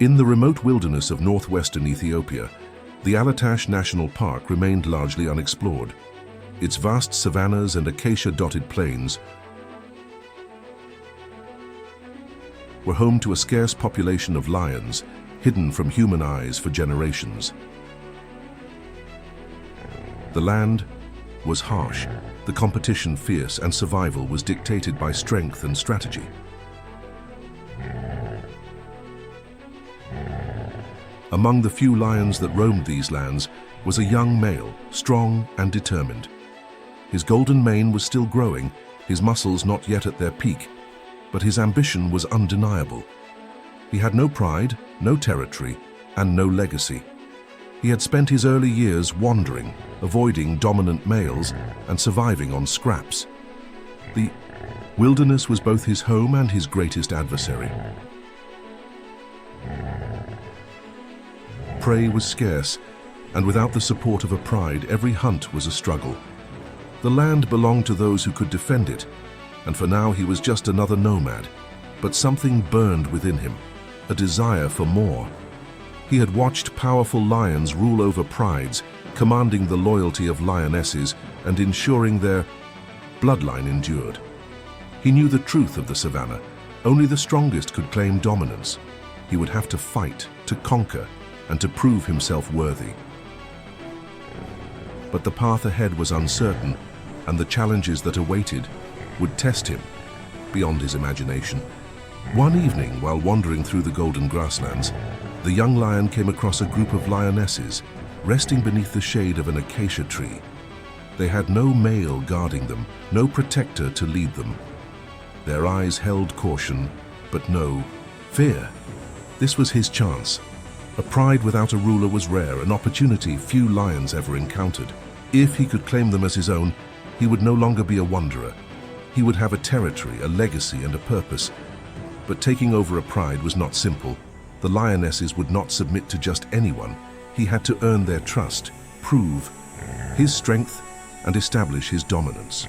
In the remote wilderness of northwestern Ethiopia, the Alatash National Park remained largely unexplored. Its vast savannas and acacia-dotted plains were home to a scarce population of lions, hidden from human eyes for generations. The land was harsh, the competition fierce, and survival was dictated by strength and strategy. Among the few lions that roamed these lands was a young male, strong and determined. His golden mane was still growing, his muscles not yet at their peak, but his ambition was undeniable. He had no pride, no territory, and no legacy. He had spent his early years wandering, avoiding dominant males, and surviving on scraps. The wilderness was both his home and his greatest adversary. Prey was scarce, and without the support of a pride, every hunt was a struggle. The land belonged to those who could defend it, and for now he was just another nomad. But something burned within him, a desire for more. He had watched powerful lions rule over prides, commanding the loyalty of lionesses and ensuring their bloodline endured. He knew the truth of the savannah. Only the strongest could claim dominance. He would have to fight, to conquer, and to prove himself worthy. But the path ahead was uncertain, and the challenges that awaited would test him beyond his imagination. One evening, while wandering through the golden grasslands, the young lion came across a group of lionesses resting beneath the shade of an acacia tree. They had no male guarding them, no protector to lead them. Their eyes held caution, but no fear. This was his chance. A pride without a ruler was rare, an opportunity few lions ever encountered. If he could claim them as his own, he would no longer be a wanderer. He would have a territory, a legacy, and a purpose. But taking over a pride was not simple. The lionesses would not submit to just anyone. He had to earn their trust, prove his strength, and establish his dominance.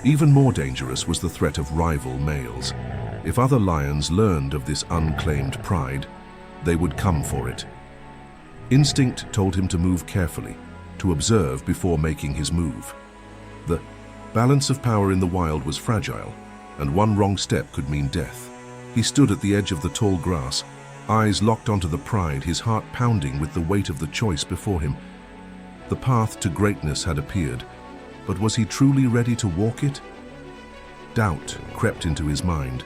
Even more dangerous was the threat of rival males. If other lions learned of this unclaimed pride, they would come for it. Instinct told him to move carefully, to observe before making his move. The balance of power in the wild was fragile, and one wrong step could mean death. He stood at the edge of the tall grass, eyes locked onto the pride, his heart pounding with the weight of the choice before him. The path to greatness had appeared, but was he truly ready to walk it? Doubt crept into his mind.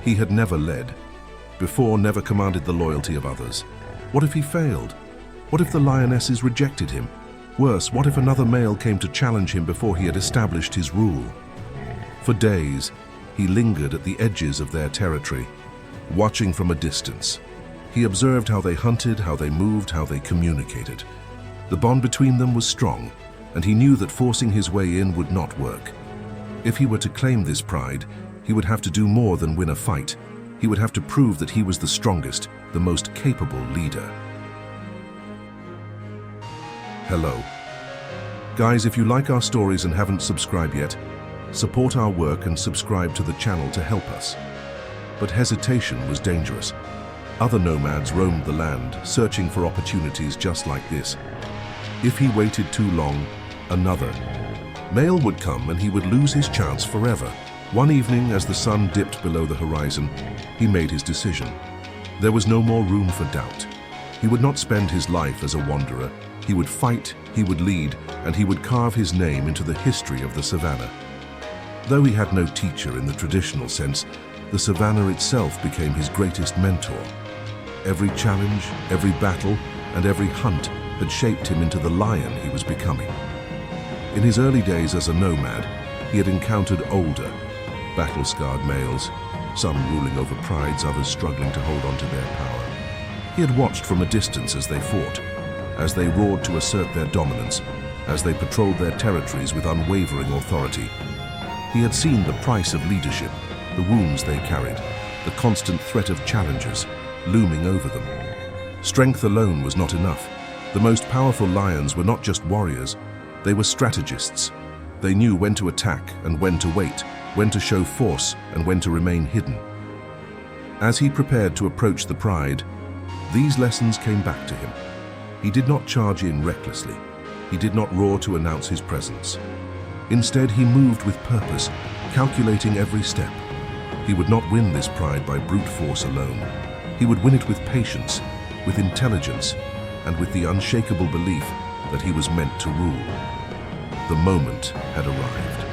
He had never led. Before, never commanded the loyalty of others. What if he failed? What if the lionesses rejected him? Worse, what if another male came to challenge him before he had established his rule? For days, he lingered at the edges of their territory, watching from a distance. He observed how they hunted, how they moved, how they communicated. The bond between them was strong, and he knew that forcing his way in would not work. If he were to claim this pride, he would have to do more than win a fight. He would have to prove that he was the strongest, the most capable leader. Hello. Guys, if you like our stories and haven't subscribed yet, support our work and subscribe to the channel to help us. But hesitation was dangerous. Other nomads roamed the land, searching for opportunities just like this. If he waited too long, another male would come and he would lose his chance forever. One evening, as the sun dipped below the horizon, he made his decision. There was no more room for doubt. He would not spend his life as a wanderer. He would fight, he would lead, and he would carve his name into the history of the savannah. Though he had no teacher in the traditional sense, the savannah itself became his greatest mentor. Every challenge, every battle, and every hunt had shaped him into the lion he was becoming. In his early days as a nomad, he had encountered older, battle-scarred males, some ruling over prides, others struggling to hold on to their power. He had watched from a distance as they fought, as they roared to assert their dominance, as they patrolled their territories with unwavering authority. He had seen the price of leadership, the wounds they carried, the constant threat of challengers looming over them. Strength alone was not enough. The most powerful lions were not just warriors, they were strategists. They knew when to attack and when to wait, when to show force and when to remain hidden. As he prepared to approach the pride, These lessons came back to him. He did not charge in recklessly. He did not roar to announce his presence. Instead, he moved with purpose, calculating every step. He would not win this pride by brute force alone. He would win it with patience, with intelligence, and with the unshakable belief that he was meant to rule. The moment had arrived.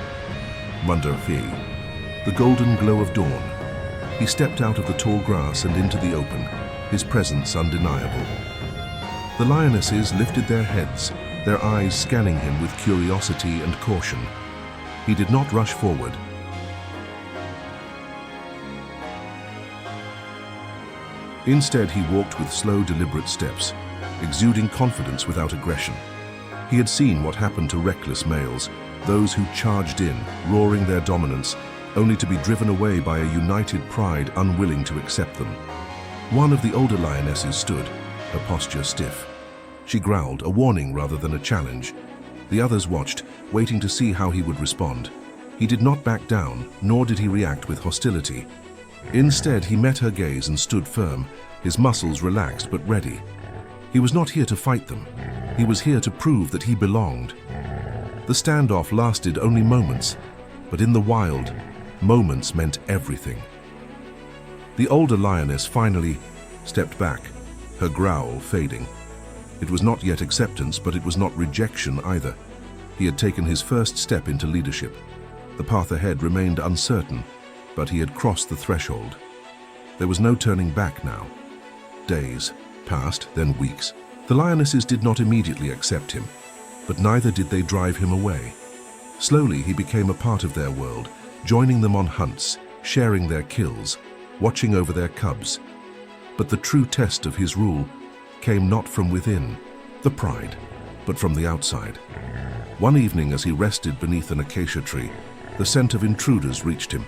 Londolozi, the golden glow of dawn. He stepped out of the tall grass and into the open, his presence undeniable. The lionesses lifted their heads, their eyes scanning him with curiosity and caution. He did not rush forward. Instead, he walked with slow, deliberate steps, exuding confidence without aggression. He had seen what happened to reckless males, those who charged in, roaring their dominance, only to be driven away by a united pride unwilling to accept them. One of the older lionesses stood, her posture stiff. She growled, a warning rather than a challenge. The others watched, waiting to see how he would respond. He did not back down, nor did he react with hostility. Instead, he met her gaze and stood firm, his muscles relaxed but ready. He was not here to fight them. He was here to prove that he belonged. The standoff lasted only moments, but in the wild, moments meant everything. The older lioness finally stepped back, her growl fading. It was not yet acceptance, but it was not rejection either. He had taken his first step into leadership. The path ahead remained uncertain, but he had crossed the threshold. There was no turning back now. Days passed, then weeks. The lionesses did not immediately accept him, but neither did they drive him away. Slowly, he became a part of their world, joining them on hunts, sharing their kills, watching over their cubs. But the true test of his rule came not from within, the pride, but from the outside. One evening, as he rested beneath an acacia tree, the scent of intruders reached him.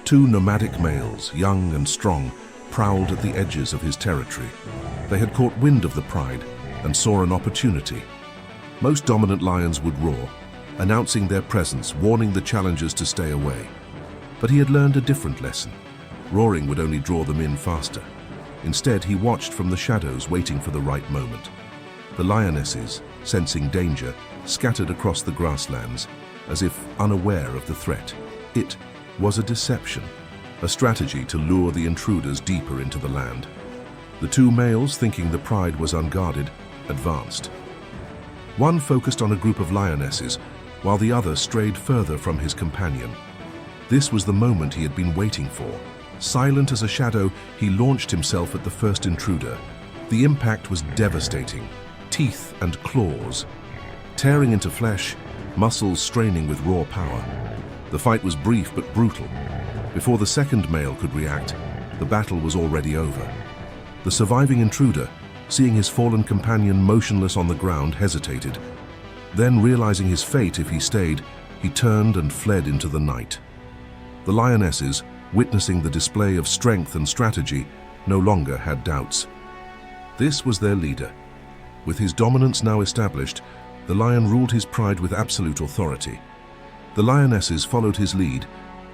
Two nomadic males, young and strong, prowled at the edges of his territory. They had caught wind of the pride and saw an opportunity. Most dominant lions would roar, announcing their presence, warning the challengers to stay away. But he had learned a different lesson. Roaring would only draw them in faster. Instead, he watched from the shadows, waiting for the right moment. The lionesses, sensing danger, scattered across the grasslands, as if unaware of the threat. It was a deception, a strategy to lure the intruders deeper into the land. The two males, thinking the pride was unguarded, advanced. One focused on a group of lionesses, while the other strayed further from his companion. This was the moment he had been waiting for. Silent as a shadow, he launched himself at the first intruder. The impact was devastating, teeth and claws, tearing into flesh, muscles straining with raw power. The fight was brief but brutal. Before the second male could react, the battle was already over. The surviving intruder, seeing his fallen companion motionless on the ground, hesitated. Then, realizing his fate if he stayed, he turned and fled into the night. The lionesses, witnessing the display of strength and strategy, no longer had doubts. This was their leader. With his dominance now established, the lion ruled his pride with absolute authority. The lionesses followed his lead,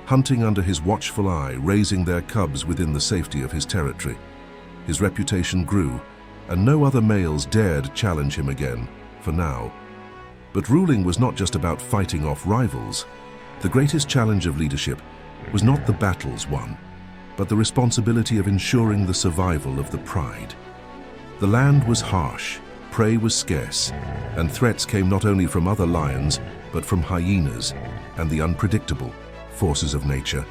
hunting under his watchful eye, raising their cubs within the safety of his territory. His reputation grew, and no other males dared challenge him again, for now. But ruling was not just about fighting off rivals. The greatest challenge of leadership was not the battles won, but the responsibility of ensuring the survival of the pride. The land was harsh, prey was scarce, and threats came not only from other lions, but from hyenas and the unpredictable forces of nature.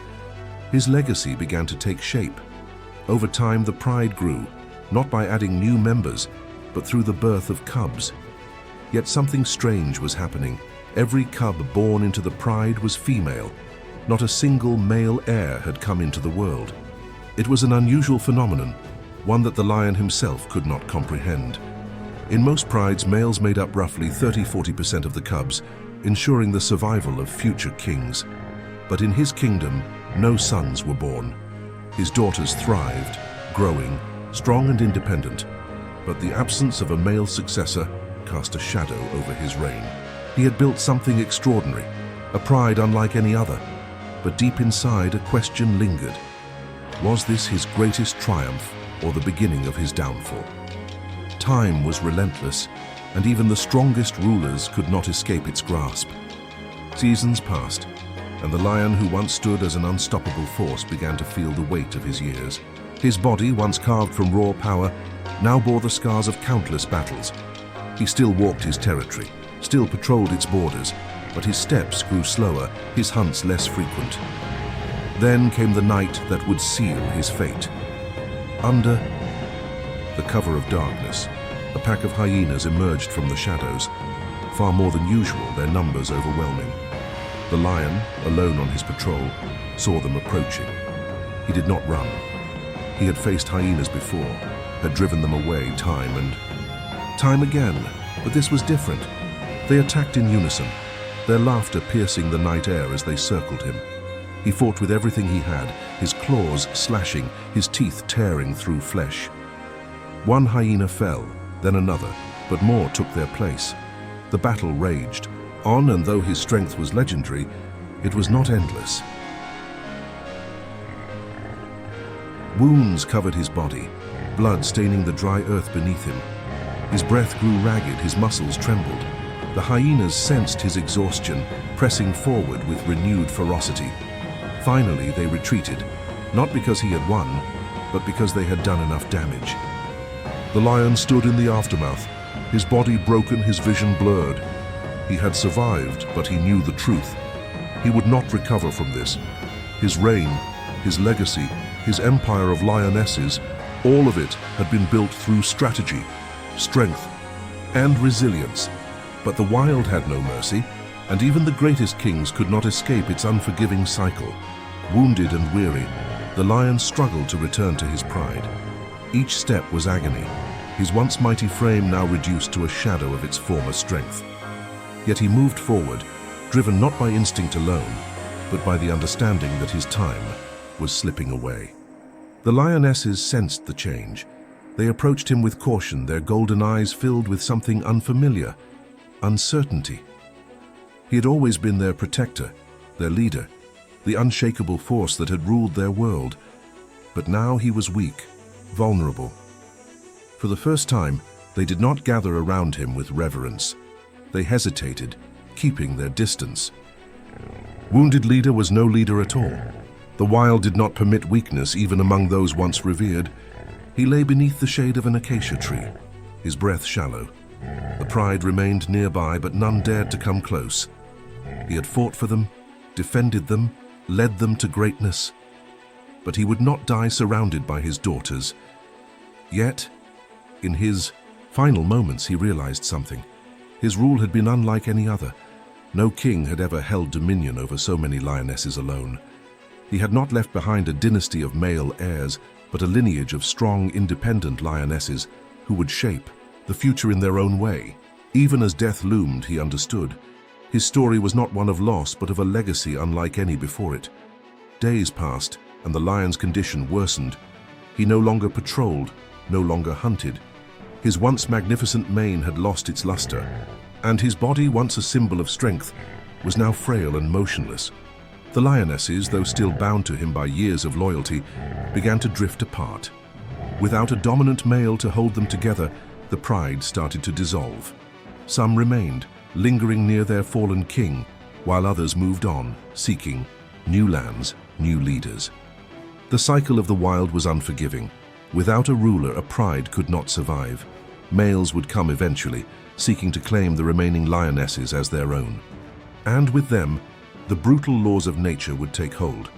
His legacy began to take shape. Over time, the pride grew, not by adding new members, but through the birth of cubs. Yet something strange was happening. Every cub born into the pride was female. Not a single male heir had come into the world. It was an unusual phenomenon, one that the lion himself could not comprehend. In most prides, males made up roughly 30–40% of the cubs, ensuring the survival of future kings. But in his kingdom, no sons were born. His daughters thrived, growing, strong and independent, but the absence of a male successor cast a shadow over his reign. He had built something extraordinary, a pride unlike any other, but deep inside a question lingered. Was this his greatest triumph, or the beginning of his downfall. Time was relentless, and even the strongest rulers could not escape its grasp. Seasons passed, and the lion who once stood as an unstoppable force began to feel the weight of his years. His body, once carved from raw power, now bore the scars of countless battles. He still walked his territory, still patrolled its borders, but his steps grew slower, his hunts less frequent. Then came the night that would seal his fate. Under the cover of darkness, a pack of hyenas emerged from the shadows. Far more than usual, their numbers overwhelming. The lion, alone on his patrol, saw them approaching. He did not run. He had faced hyenas before, had driven them away time and time again, but this was different. They attacked in unison, their laughter piercing the night air as they circled him. He fought with everything he had, his claws slashing, his teeth tearing through flesh. One hyena fell, then another, but more took their place. The battle raged on, and though his strength was legendary, it was not endless. Wounds covered his body, blood staining the dry earth beneath him. His breath grew ragged, his muscles trembled. The hyenas sensed his exhaustion, pressing forward with renewed ferocity. Finally, they retreated, not because he had won, but because they had done enough damage. The lion stood in the aftermath, his body broken, his vision blurred. He had survived, but he knew the truth. He would not recover from this. His reign, his legacy, his empire of lionesses, all of it had been built through strategy, strength, and resilience. But the wild had no mercy, and even the greatest kings could not escape its unforgiving cycle. Wounded and weary, the lion struggled to return to his pride. Each step was agony, his once mighty frame now reduced to a shadow of its former strength. Yet he moved forward, driven not by instinct alone, but by the understanding that his time was slipping away. The lionesses sensed the change. They approached him with caution, their golden eyes filled with something unfamiliar, uncertainty. He had always been their protector, their leader, the unshakable force that had ruled their world. But now he was weak, vulnerable. For the first time, they did not gather around him with reverence. They hesitated, keeping their distance. Wounded leader was no leader at all. The wild did not permit weakness even among those once revered. He lay beneath the shade of an acacia tree, his breath shallow. The pride remained nearby, but none dared to come close. He had fought for them, defended them, led them to greatness. But he would not die surrounded by his daughters. Yet, in his final moments, he realized something. His rule had been unlike any other. No king had ever held dominion over so many lionesses alone. He had not left behind a dynasty of male heirs, but a lineage of strong, independent lionesses who would shape the future in their own way. Even as death loomed, he understood. His story was not one of loss, but of a legacy unlike any before it. Days passed, and the lion's condition worsened. He no longer patrolled, no longer hunted. His once magnificent mane had lost its luster, and his body, once a symbol of strength, was now frail and motionless. The lionesses, though still bound to him by years of loyalty, began to drift apart. Without a dominant male to hold them together, the pride started to dissolve. Some remained, lingering near their fallen king, while others moved on, seeking new lands, new leaders. The cycle of the wild was unforgiving. Without a ruler, a pride could not survive. Males would come eventually, seeking to claim the remaining lionesses as their own. And with them, the brutal laws of nature would take hold.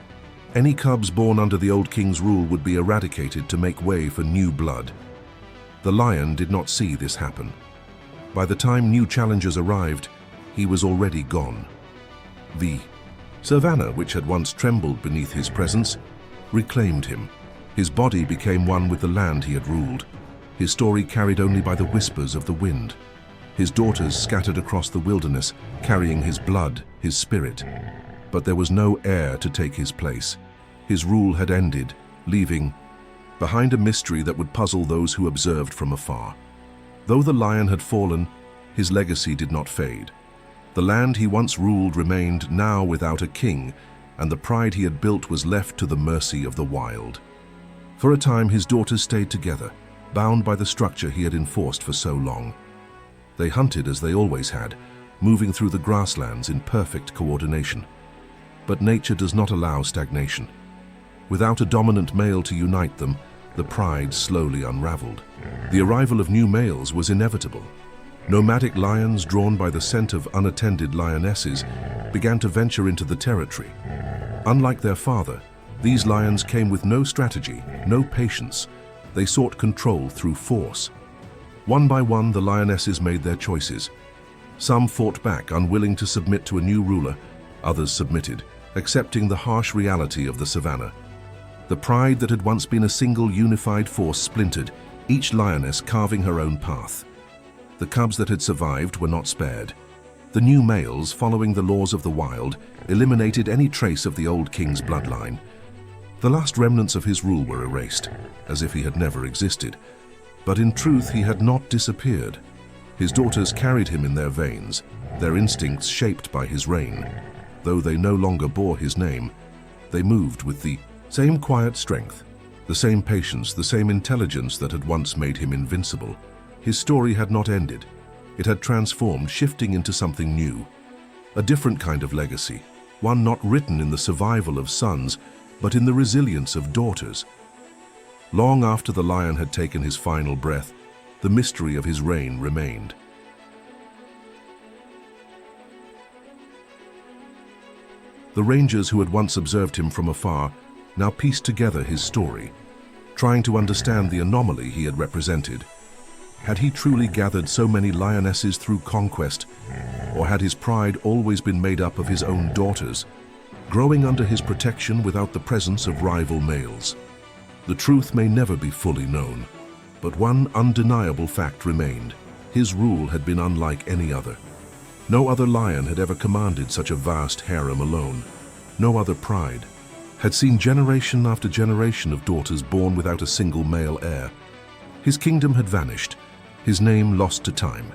Any cubs born under the old king's rule would be eradicated to make way for new blood. The lion did not see this happen. By the time new challengers arrived, he was already gone. The savannah, which had once trembled beneath his presence, reclaimed him. His body became one with the land he had ruled, his story carried only by the whispers of the wind. His daughters scattered across the wilderness, carrying his blood, his spirit. But there was no heir to take his place. His rule had ended, leaving behind a mystery that would puzzle those who observed from afar. Though the lion had fallen, his legacy did not fade. The land he once ruled remained now without a king, and the pride he had built was left to the mercy of the wild. For a time, his daughters stayed together, bound by the structure he had enforced for so long. They hunted as they always had, moving through the grasslands in perfect coordination. But nature does not allow stagnation. Without a dominant male to unite them, the pride slowly unraveled. The arrival of new males was inevitable. Nomadic lions, drawn by the scent of unattended lionesses, began to venture into the territory. Unlike their father, these lions came with no strategy, no patience. They sought control through force. One by one, the lionesses made their choices. Some fought back, unwilling to submit to a new ruler. Others submitted, accepting the harsh reality of the savannah. The pride that had once been a single unified force splintered, each lioness carving her own path. The cubs that had survived were not spared. The new males, following the laws of the wild, eliminated any trace of the old king's bloodline. The last remnants of his rule were erased, as if he had never existed. But in truth, he had not disappeared. His daughters carried him in their veins, their instincts shaped by his reign. Though they no longer bore his name, they moved with the same quiet strength, the same patience, the same intelligence that had once made him invincible. His story had not ended. It had transformed, shifting into something new. A different kind of legacy, one not written in the survival of sons, but in the resilience of daughters. Long after the lion had taken his final breath, the mystery of his reign remained. The rangers who had once observed him from afar now pieced together his story, trying to understand the anomaly he had represented. Had he truly gathered so many lionesses through conquest, or had his pride always been made up of his own daughters, growing under his protection without the presence of rival males? The truth may never be fully known, but one undeniable fact remained. His rule had been unlike any other. No other lion had ever commanded such a vast harem alone. No other pride had seen generation after generation of daughters born without a single male heir. His kingdom had vanished, his name lost to time.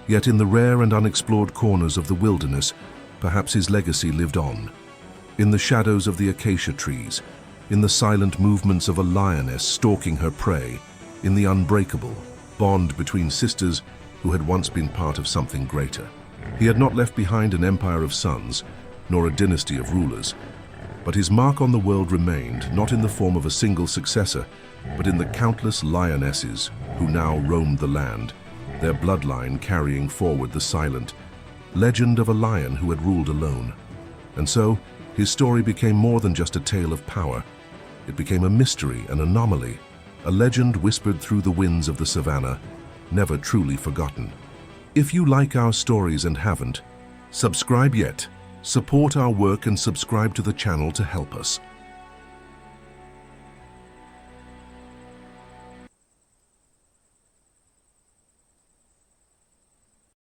Yet in the rare and unexplored corners of the wilderness, perhaps his legacy lived on. In the shadows of the acacia trees, in the silent movements of a lioness stalking her prey, in the unbreakable bond between sisters who had once been part of something greater. He had not left behind an empire of sons, nor a dynasty of rulers, but his mark on the world remained, not in the form of a single successor, but in the countless lionesses who now roamed the land, their bloodline carrying forward the silent legend of a lion who had ruled alone. And so, his story became more than just a tale of power. It became a mystery, an anomaly, a legend whispered through the winds of the savannah, never truly forgotten. If you like our stories and haven't, subscribe yet. Support our work and subscribe to the channel to help us.